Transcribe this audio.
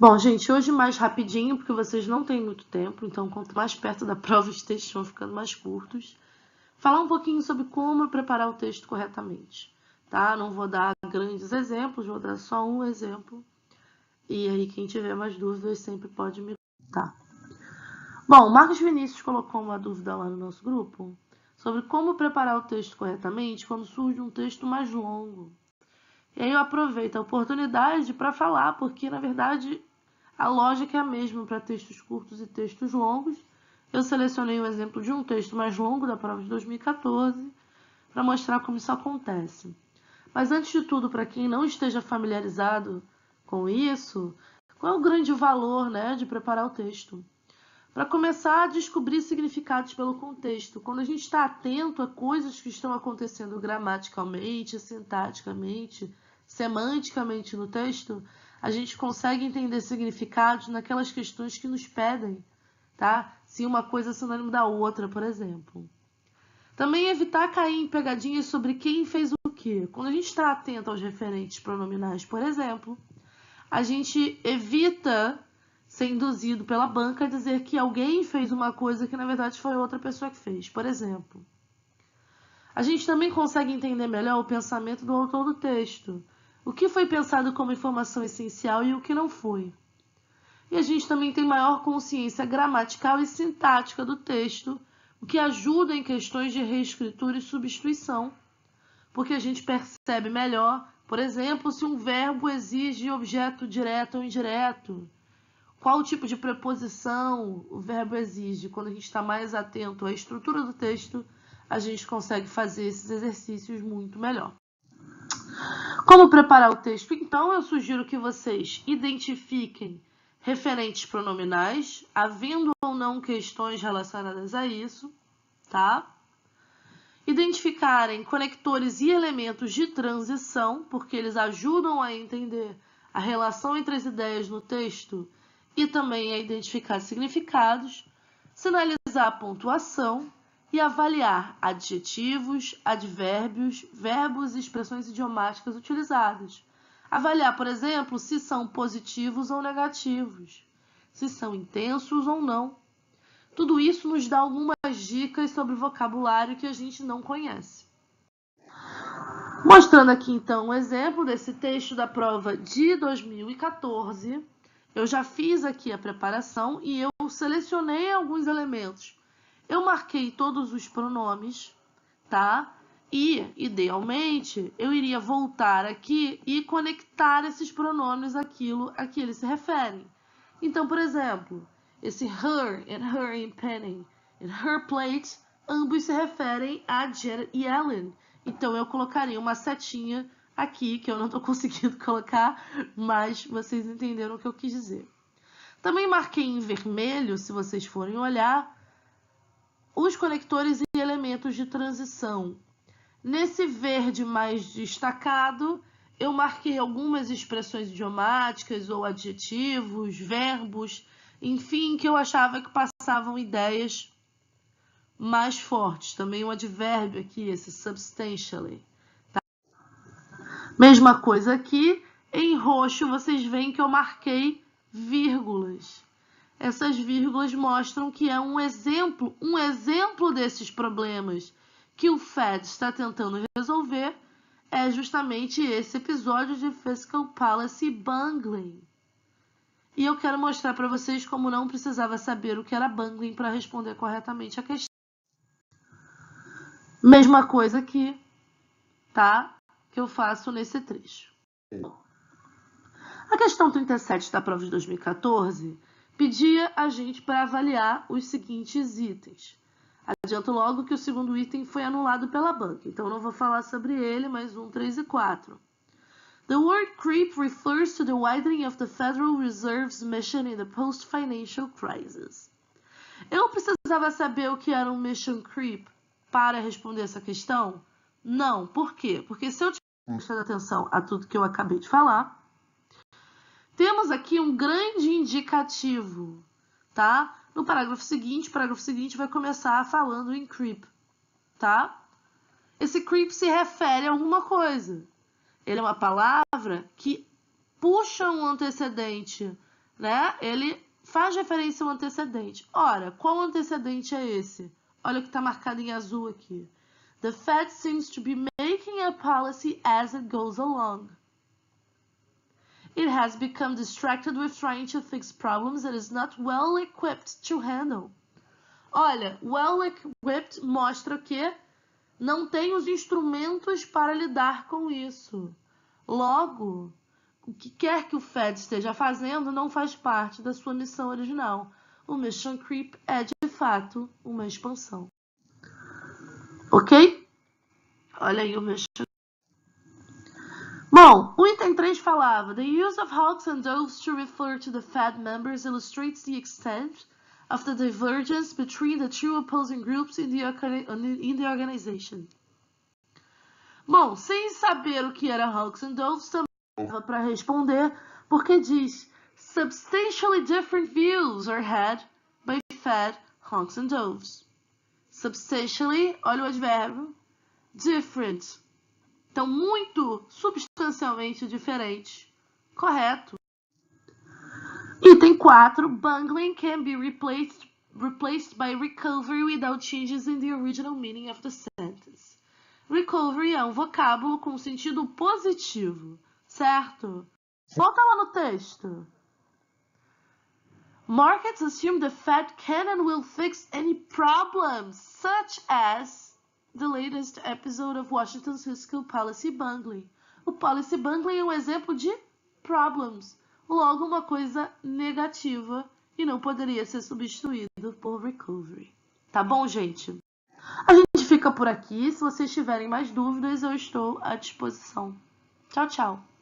Bom, gente, hoje mais rapidinho, porque vocês não têm muito tempo, então quanto mais perto da prova os textos vão ficando mais curtos. Falar um pouquinho sobre como preparar o texto corretamente, tá? Não vou dar grandes exemplos, vou dar só um exemplo. E aí quem tiver mais dúvidas sempre pode me contar. Bom, o Marcos Vinícius colocou uma dúvida lá no nosso grupo sobre como preparar o texto corretamente quando surge um texto mais longo. E aí eu aproveito a oportunidade para falar, porque na verdade a lógica é a mesma para textos curtos e textos longos. Eu selecionei um exemplo de um texto mais longo da prova de 2014 para mostrar como isso acontece. Mas antes de tudo, para quem não esteja familiarizado com isso, qual é o grande valor, de preparar o texto? Para começar a descobrir significados pelo contexto. Quando a gente está atento a coisas que estão acontecendo gramaticalmente, sintaticamente, semanticamente no texto, a gente consegue entender significados naquelas questões que nos pedem, tá? Se uma coisa é sinônimo da outra, por exemplo. Também evitar cair em pegadinhas sobre quem fez o quê. Quando a gente está atento aos referentes pronominais, por exemplo, a gente evita ser induzido pela banca a dizer que alguém fez uma coisa que na verdade foi outra pessoa que fez, por exemplo. A gente também consegue entender melhor o pensamento do autor do texto, o que foi pensado como informação essencial e o que não foi. E a gente também tem maior consciência gramatical e sintática do texto, o que ajuda em questões de reescritura e substituição, porque a gente percebe melhor, por exemplo, se um verbo exige objeto direto ou indireto, qual tipo de preposição o verbo exige. Quando a gente está mais atento à estrutura do texto, a gente consegue fazer esses exercícios muito melhor. Como preparar o texto? Então, eu sugiro que vocês identifiquem referentes pronominais, havendo ou não questões relacionadas a isso, tá? Identificarem conectores e elementos de transição, porque eles ajudam a entender a relação entre as ideias no texto e também a identificar significados, sinalizar a pontuação e avaliar adjetivos, advérbios, verbos e expressões idiomáticas utilizadas. Avaliar, por exemplo, se são positivos ou negativos, se são intensos ou não. Tudo isso nos dá algumas dicas sobre vocabulário que a gente não conhece. Mostrando aqui, então, um exemplo desse texto da prova de 2014. Eu já fiz aqui a preparação e eu selecionei alguns elementos. Eu marquei todos os pronomes, tá? E, idealmente, eu iria voltar aqui e conectar esses pronomes àquilo a que eles se referem. Então, por exemplo, esse her and penny and her plate, ambos se referem a Janet e Ellen. Então, eu colocaria uma setinha aqui, que eu não estou conseguindo colocar, mas vocês entenderam o que eu quis dizer. Também marquei em vermelho, se vocês forem olhar, os conectores e elementos de transição. Nesse verde mais destacado, eu marquei algumas expressões idiomáticas ou adjetivos, verbos, enfim, que eu achava que passavam ideias mais fortes. Também um advérbio aqui, esse substantially. Tá? Mesma coisa aqui, em roxo vocês veem que eu marquei vírgulas. Essas vírgulas mostram que é um exemplo desses problemas que o FED está tentando resolver é justamente esse episódio de Fiscal Policy Bungling. E eu quero mostrar para vocês como não precisava saber o que era bungling para responder corretamente a questão. Mesma coisa aqui, tá? Que eu faço nesse trecho. A questão 37 da prova de 2014 pedia a gente para avaliar os seguintes itens. Adianto logo que o segundo item foi anulado pela banca, então não vou falar sobre ele, mas 1, 3 e 4. The word creep refers to the widening of the Federal Reserve's mission in the post-financial crisis. Eu precisava saber o que era um mission creep para responder essa questão? Não. Por quê? Porque se eu tivesse prestado atenção a tudo que eu acabei de falar, temos aqui um grande indicativo, tá? No parágrafo seguinte, o parágrafo seguinte vai começar falando em creep, tá? Esse creep se refere a alguma coisa. Ele é uma palavra que puxa um antecedente né? Ele faz referência ao antecedente. Ora, qual antecedente é esse? Olha o que está marcado em azul aqui. The Fed seems to be making a policy as it goes along. It has become distracted with trying to fix problems it is not well equipped to handle. Olha, well equipped mostra que não tem os instrumentos para lidar com isso. Logo, o que quer que o Fed esteja fazendo não faz parte da sua missão original. O mission creep é, de fato, uma expansão. Ok? Olha aí o mission. Bom, o item 3 falava: The use of hawks and doves to refer to the Fed members illustrates the extent of the divergence between the two opposing groups in the organization. Bom, sem saber o que era hawks and doves, também dava para responder, porque diz: Substantially different views are had by Fed, hawks and doves. Substantially, olha o advérbio, different. Então, muito substancialmente diferente. Correto. Item 4. Bungling can be replaced by recovery without changes in the original meaning of the sentence. Recovery é um vocábulo com sentido positivo, certo? Volta lá no texto. Markets assume the Fed can and will fix any problems, such as the latest episode of Washington's fiscal policy bungling. O policy bungling é um exemplo de problems, logo uma coisa negativa e não poderia ser substituído por recovery. Tá bom, gente? A gente fica por aqui. Se vocês tiverem mais dúvidas, eu estou à disposição. Tchau, tchau.